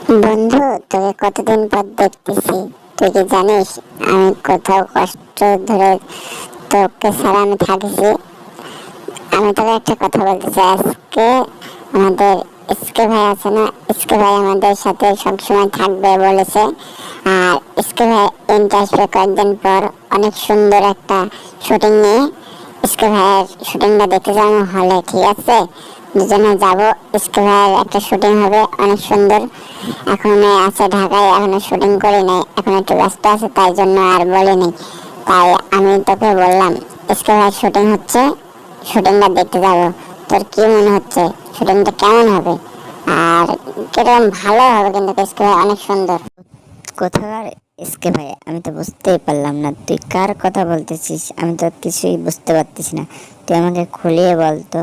বন্ধু, তোকে কতদিন পর দেখতেছি। তুই কি জানিস আমি কোথাও কষ্ট ধরে তোকে ছাড়া আমি থাকিছি। আমি তোকে একটা কথা বলতে চাই আজকে। আমাদের এসকে ভাই আছে না, এসকে ভাই আমাদের সাথে সবসময় থাকবে বলেছে। আর এসকে ভাই এন্ড আসবে কয়েকদিন পর, অনেক সুন্দর একটা শুটিং নিয়ে। এসকে ভাইয়ের শুটিংটা দেখতে যাবো হলে, ঠিক আছে? দুজনে যাব। এসকে ভাইয়ের একটা শুটিং হবে অনেক সুন্দর। এখন আছে ঢাকায়, এখনো শুটিং করি নাই, এখন একটু ব্যস্ত আছে তাই জন্য আর বলিনি। তাই আমি তোকে বললাম এসকে ভাইয়ের শুটিং হচ্ছে, শুটিংটা দেখতে যাব। তোর কি মনে হচ্ছে শুটিংটা কেমন হবে? আর কিরকম ভালো হবে, কিন্তু এসকে ভাই অনেক সুন্দর। কোথাকার এসকে ভাই? আমি তো বুঝতেই পারলাম না তুই কার কথা বলতেছিস। আমি তো কিছুই বুঝতে পারতেছি না। তুই আমাকে খুলিয়ে বলতো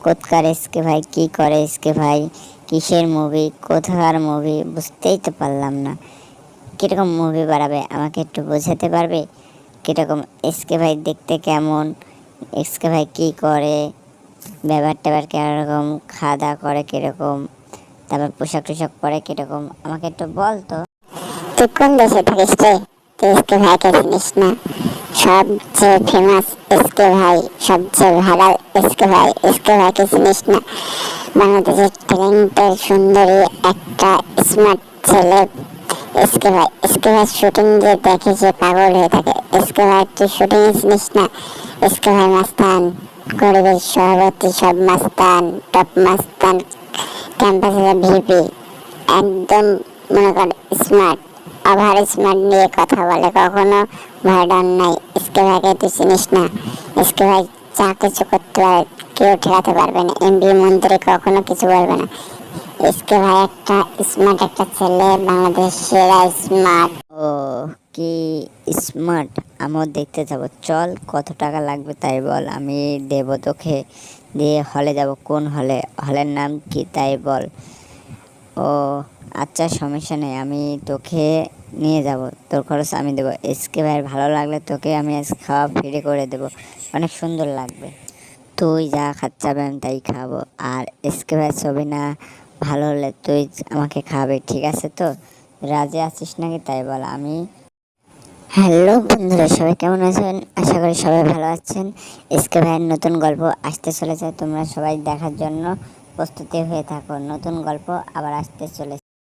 কোথাকার এসকে ভাই, কি করে এসকে ভাই, কিসের মুভি, কোথাকার মুভি, বুঝতেই তো পারলাম না। কীরকম মুভি বানাবে আমাকে একটু বোঝাতে পারবে? কীরকম এসকে ভাই দেখতে, কেমন এসকে ভাই, কী করে, ব্যবহার ট্যাবার কীরকম, খাওয়া দাওয়া করে কীরকম, তারপর পোশাক টোশাক পরে কীরকম, আমাকে একটু বল তো। তুই কোন দেশে থাকিস রে? তুই এসকে ভাইকে চিনিস না? সবচেয়ে ফেমাস এসকে ভাই, সবচেয়ে ভাইরাল এসকে ভাই, এসকে ভাইকে চিনিস না? বাংলাদেশের ট্যালেন্টের সুন্দরী একটা স্মার্ট ছেলে এসকে ভাই। এসকে ভাই শুটিং যে দেখে সে পাগল হয়ে থাকে। এসকে ভাই তুই শুটিং চিনিস না? এসকে ভাই মাস্তান, গরিবের সভাপতি, সব মাস্তান, টপ মাস্তান, ক্যাম্পাসের ভিপি, একদম মনে কর স্মার্ট, ওভার স্মার্ট নিয়ে কথা বলে, কখনো ভয় ডর নাই। এসকে ভাইকে তুই চিনিস না? এসকে ভাই যা কিছু করতে পারে, কেউ ঠেকাতে পারবে না। এমপি মন্ত্রী কখনো কিছু বলবে না। এসকে ভাই একটা স্মার্ট একটা ছেলে, বাংলাদেশ সেরা স্মার্ট। ও, কি স্মার্ট! আমিও দেখতে যাব, চল। কত টাকা লাগবে তাই বল, আমি দেবো তোকে। দিয়ে হলে যাব। কোন হলে? হলের নাম কি তাই বল। ও আচ্ছা, সমস্যা নেই, আমি তোকে নিয়ে যাব, তোর খরচ আমি দেবো। এসকে ভাইয়ের ভালো লাগলে তোকে আমি আজ খাওয়া ফ্রি করে দেবো, অনেক সুন্দর লাগবে। তুই যা খাচ্ছাবে আমি তাই খাবো। আর এসকে ভাইয়ের ছবি না ভালো হলে তুই আমাকে খাবে, ঠিক আছে তো? রাজি আছিস নাকি তাই বল। আমি হ্যালো বন্ধুরা, সবাই কেমন আছেন? আশা করি সবাই ভালো আছেন। এসকে ভাইয়ের নতুন গল্প আসতে চলেছে, তোমরা সবাই দেখার জন্য প্রস্তুতি হয়ে থাকো। নতুন গল্প আবার আসতে চলেছে।